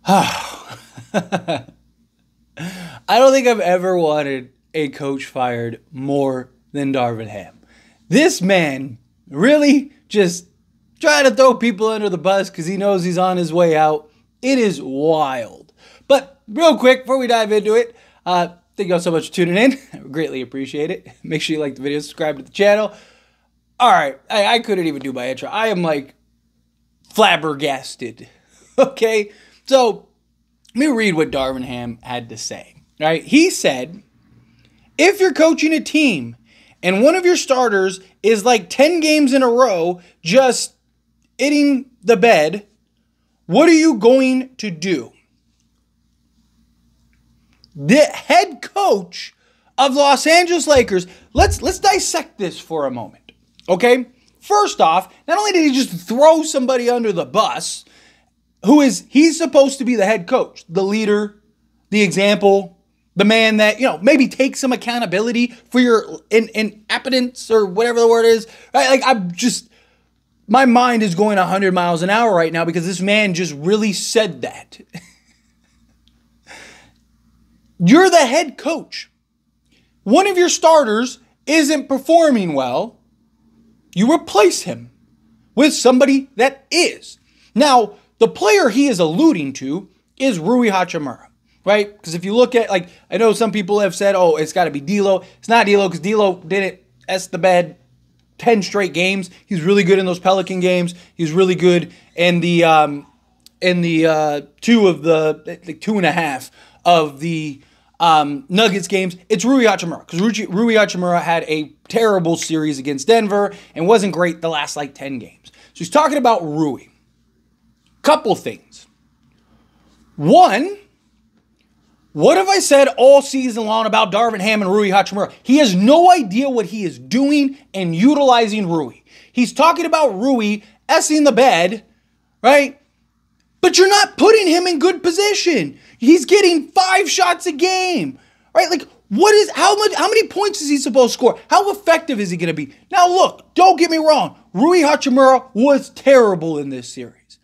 I don't think I've ever wanted a coach fired more than Darvin Ham. This man really just trying to throw people under the bus because he knows he's on his way out. It is wild. But real quick, before we dive into it, thank you all so much for tuning in. I greatly appreciate it. Make sure you like the video, subscribe to the channel. All right, I couldn't even do my intro. I am like flabbergasted. Okay, so let me read what Darvin Ham had to say. All right, he said, if you're coaching a team and one of your starters is like 10 games in a row just hitting the bed, what are you going to do? The head coach of Los Angeles Lakers, let's dissect this for a moment, okay? First off, not only did he just throw somebody under the bus, he's supposed to be the head coach, the leader, the example, the man that, maybe takes some accountability for your incompetence or whatever the word is, right? Like, my mind is going 100 miles an hour right now because this man just really said that. You're the head coach. One of your starters isn't performing well. You replace him with somebody that is. Now, the player he is alluding to is Rui Hachimura, right? Because if you look at, I know some people have said, oh, it's got to be D'Lo. It's not D'Lo because D'Lo didn't S the bed 10 straight games. He's really good in those Pelican games. He's really good in the 2.5 of the Nuggets games. It's Rui Hachimura because Rui Hachimura had a terrible series against Denver and wasn't great the last 10 games. So he's talking about Rui. Couple things. One, what have I said all season long about Darvin Ham and Rui Hachimura? He has no idea what he is doing and utilizing Rui. He's talking about Rui S-ing the bed, right? But you're not putting him in good position. He's getting 5 shots a game, right? How many points is he supposed to score? How effective is he going to be? Now look, don't get me wrong. Rui Hachimura was terrible in this series.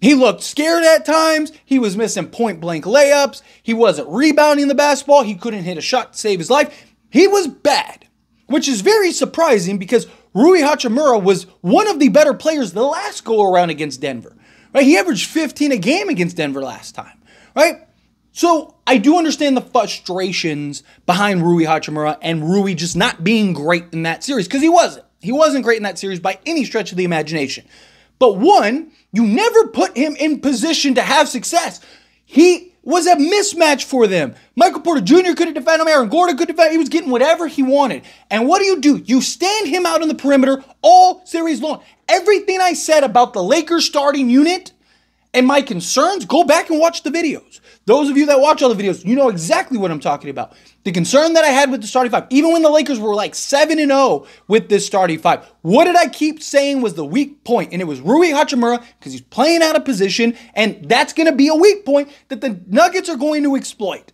He looked scared at times. He was missing point-blank layups. He wasn't rebounding the basketball. He couldn't hit a shot to save his life. He was bad, which is very surprising because Rui Hachimura was one of the better players the last go-around against Denver. Right? He averaged 15 a game against Denver last time, right? So I do understand the frustrations behind Rui Hachimura and Rui just not being great in that series because he wasn't. He wasn't great in that series by any stretch of the imagination. But one, you never put him in position to have success. He was a mismatch for them. Michael Porter Jr. couldn't defend him. Aaron Gordon couldn't defend him. He was getting whatever he wanted. And what do? You stand him out on the perimeter all series long. Everything I said about the Lakers starting unit and my concerns, go back and watch the videos. Those of you that watch all the videos, you know exactly what I'm talking about. The concern that I had with the starting five, even when the Lakers were 7-0 with this starting five, what did I keep saying was the weak point? And it was Rui Hachimura because he's playing out of position, and that's going to be a weak point that the Nuggets are going to exploit,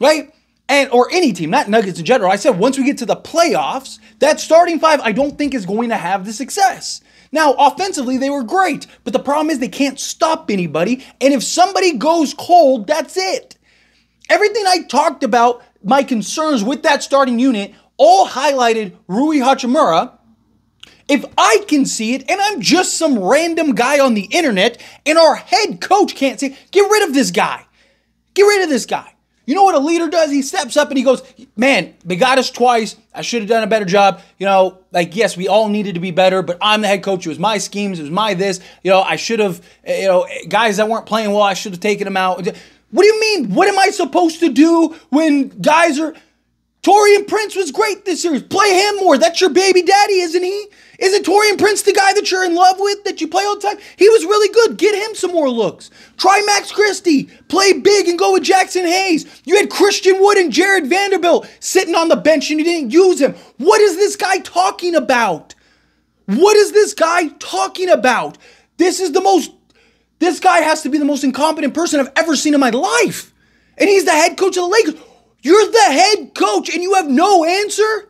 right? Or any team, not Nuggets in general. I said once we get to the playoffs, that starting five I don't think is going to have the success. Now, offensively, they were great, but the problem is they can't stop anybody, and if somebody goes cold, that's it. Everything I talked about, my concerns with that starting unit, all highlighted Rui Hachimura. If I can see it, and I'm just some random guy on the internet, and our head coach can't see it, get rid of this guy. Get rid of this guy. You know what a leader does? He steps up and he goes, man, they got us twice. I should have done a better job. Yes, we all needed to be better, but I'm the head coach. It was my schemes. It was my this. I should have, guys that weren't playing well, I should have taken them out. What do you mean? What am I supposed to do when guys are... Taurean Prince was great this series. Play him more. That's your baby daddy, isn't he? Isn't Taurean Prince the guy that you're in love with, that you play all the time? He was really good. Get him some more looks. Try Max Christie. Play big and go with Jackson Hayes. You had Christian Wood and Jared Vanderbilt sitting on the bench and you didn't use him. What is this guy talking about? What is this guy talking about? This guy has to be the most incompetent person I've ever seen in my life. And he's the head coach of the Lakers. You're the head coach and you have no answer?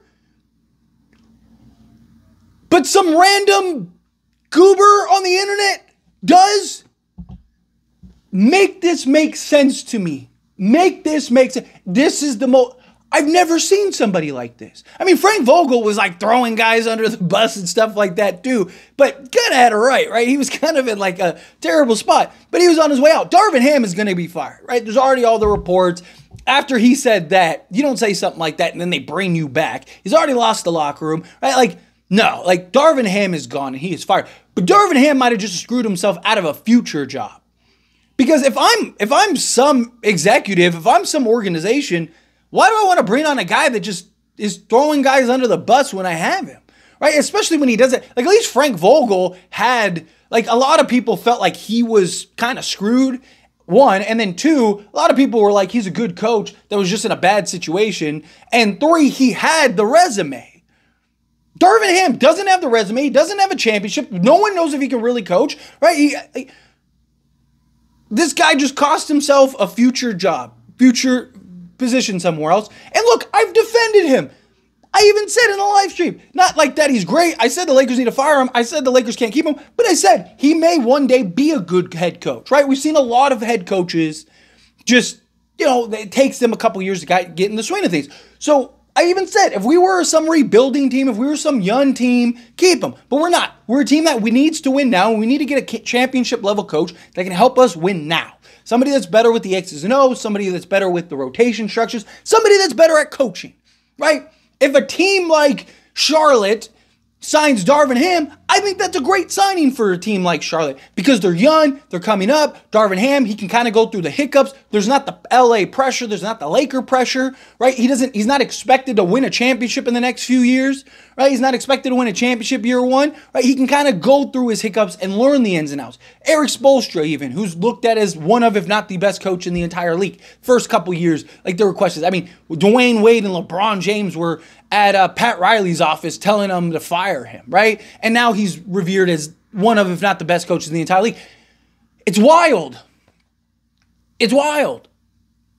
But some random goober on the internet does? Make this make sense to me. Make this make sense. This is the most... I've never seen somebody like this. I mean, Frank Vogel was like throwing guys under the bus and stuff like that too, but kind of had it right? He was kind of in like a terrible spot, but he was on his way out. Darvin Ham is going to be fired, right? There's already all the reports. After he said that, you don't say something like that and then they bring you back. He's already lost the locker room, right? Like, no, like Darvin Ham is gone and he is fired. But Darvin Ham might have just screwed himself out of a future job. Because if I'm some executive, if I'm some organization, why do I want to bring on a guy that just is throwing guys under the bus when I have him, right? Especially when he does it. Like, at least Frank Vogel had, like, a lot of people felt like he was kind of screwed, one. And then two, a lot of people were like, he's a good coach that was just in a bad situation. And three, he had the resume. Darvin Ham doesn't have the resume. He doesn't have a championship. No one knows if he can really coach, right? This guy just cost himself a future job, future position somewhere else. And look, I've defended him. I even said in the live stream, not like that he's great. I said the Lakers need to fire him. I said the Lakers can't keep him. But I said he may one day be a good head coach, right? We've seen a lot of head coaches just, it takes them a couple years to get in the swing of things. So I even said, if we were some rebuilding team, if we were some young team, keep him. But we're not. We're a team that we needs to win now. And we need to get a championship level coach that can help us win now. Somebody that's better with the X's and O's, somebody that's better with the rotation structures, somebody that's better at coaching, right? If a team like Charlotte signs Darvin Ham, I think that's a great signing for a team like Charlotte because they're young, they're coming up. Darvin Ham, he can kind of go through the hiccups. There's not the LA pressure, there's not the Laker pressure, right? He's not expected to win a championship in the next few years, right? He's not expected to win a championship year one, right? He can kind of go through his hiccups and learn the ins and outs. Eric Spoelstra even, who's looked at as one of, if not the best coach in the entire league. First couple years, like there were questions. I mean, Dwayne Wade and LeBron James were at Pat Riley's office telling him to fire him, right? And now he's revered as one of, if not the best coaches in the entire league. It's wild. It's wild.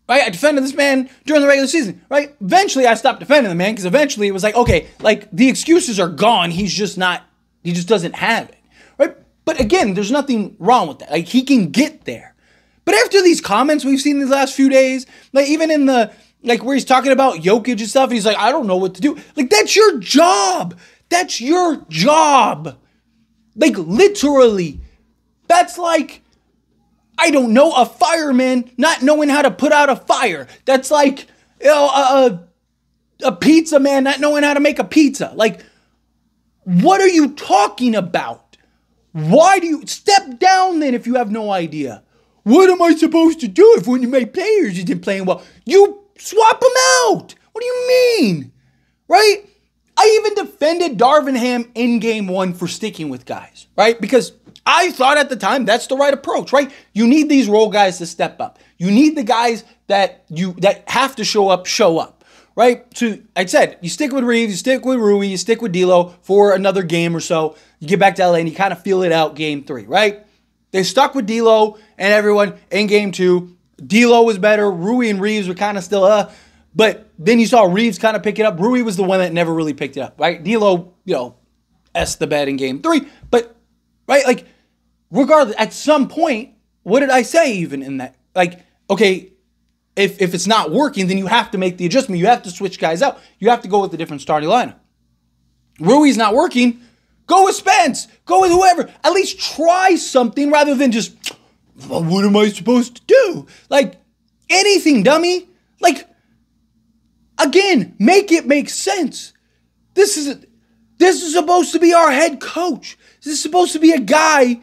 Right? I defended this man during the regular season, right? Eventually, I stopped defending the man because eventually it was like, okay, like the excuses are gone. He just doesn't have it, right? But again, there's nothing wrong with that. Like he can get there. But after these comments we've seen these last few days, like even in the, like where he's talking about Jokic and stuff, and he's like, I don't know what to do. Like that's your job. That's your job. Like literally, that's like, I don't know, a fireman not knowing how to put out a fire. That's like, a pizza man not knowing how to make a pizza. Like, what are you talking about? Why do you step down then if you have no idea? What am I supposed to do if one of my players isn't playing well? You swap them out. What do you mean? Right? I even defended Darvin Ham in game one for sticking with guys, right? Because I thought at the time that's the right approach, right? You need these role guys to step up. You need the guys that have to show up, right? So I said, you stick with Reeves, you stick with Rui, you stick with D'Lo for another game or so. You get back to LA and you kind of feel it out game three, right? They stuck with D'Lo and everyone in game two. D'Lo was better. Rui and Reeves were kind of still, but then you saw Reeves kind of pick it up. Rui was the one that never really picked it up, right? D'Lo, S the bed in game three. But, right, like, regardless, at some point, what did I say even in that? Like, okay, if it's not working, then you have to make the adjustment. You have to switch guys out. You have to go with a different starting lineup. Rui's not working. Go with Spence. Go with whoever. At least try something rather than just, well, what am I supposed to do? Like, anything, dummy. Like, again, make it make sense. This is supposed to be our head coach. This is supposed to be a guy.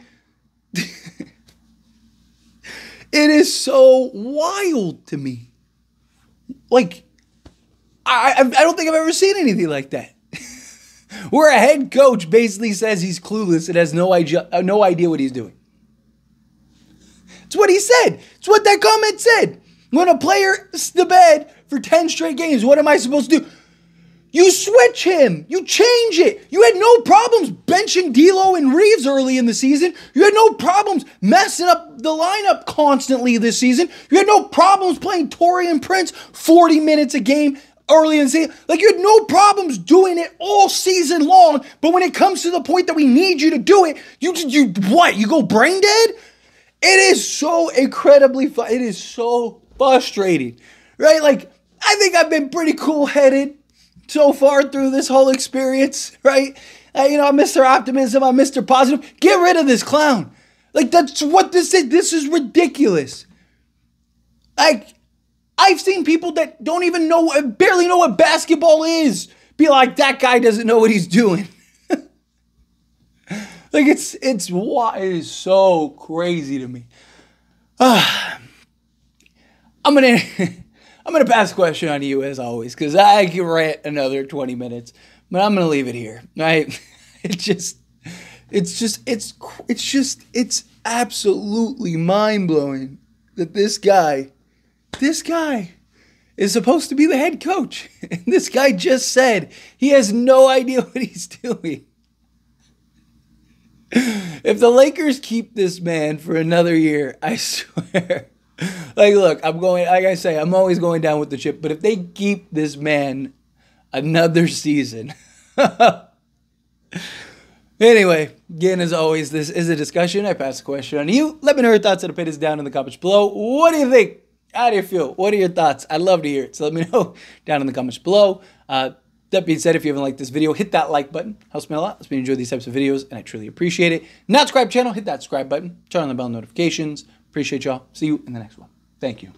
It is so wild to me. Like, I don't think I've ever seen anything like that. Where a head coach basically says he's clueless and has no idea what he's doing. It's what he said. It's what that comment said. When a player is the bed for 10 straight games, what am I supposed to do? You switch him. You change it. You had no problems benching D'Lo and Reeves early in the season. You had no problems messing up the lineup constantly this season. You had no problems playing Taurean Prince 40 minutes a game early in the season. Like, you had no problems doing it all season long. But when it comes to the point that we need you to do it, you what? You go brain dead? It is so incredibly fun. It is so frustrating, right? Like, I think I've been pretty cool-headed so far through this whole experience, right? You know, I'm Mr. Optimism. I'm Mr. Positive. Get rid of this clown. Like, that's what this is. This is ridiculous. Like, I've seen people that don't even know, barely know what basketball is, be like, that guy doesn't know what he's doing. Like, it is so crazy to me. I'm gonna pass the question on to you as always, because I can rant another 20 minutes, but I'm gonna leave it here. Right? It's absolutely mind blowing that this guy is supposed to be the head coach, and this guy just said he has no idea what he's doing. If the Lakers keep this man for another year, I swear. Like, look, like I say, I'm always going down with the chip, but if they keep this man another season. Anyway, again, as always, this is a discussion. I pass the question on to you. Let me know your thoughts and opinions down in the comments below. What do you think? How do you feel? What are your thoughts? I'd love to hear it. So let me know down in the comments below. That being said, if you haven't liked this video, hit that like button. Helps me a lot. Helps me enjoy these types of videos, and I truly appreciate it. Not subscribe to the channel, hit that subscribe button. Turn on the bell notifications. Appreciate y'all. See you in the next one. Thank you.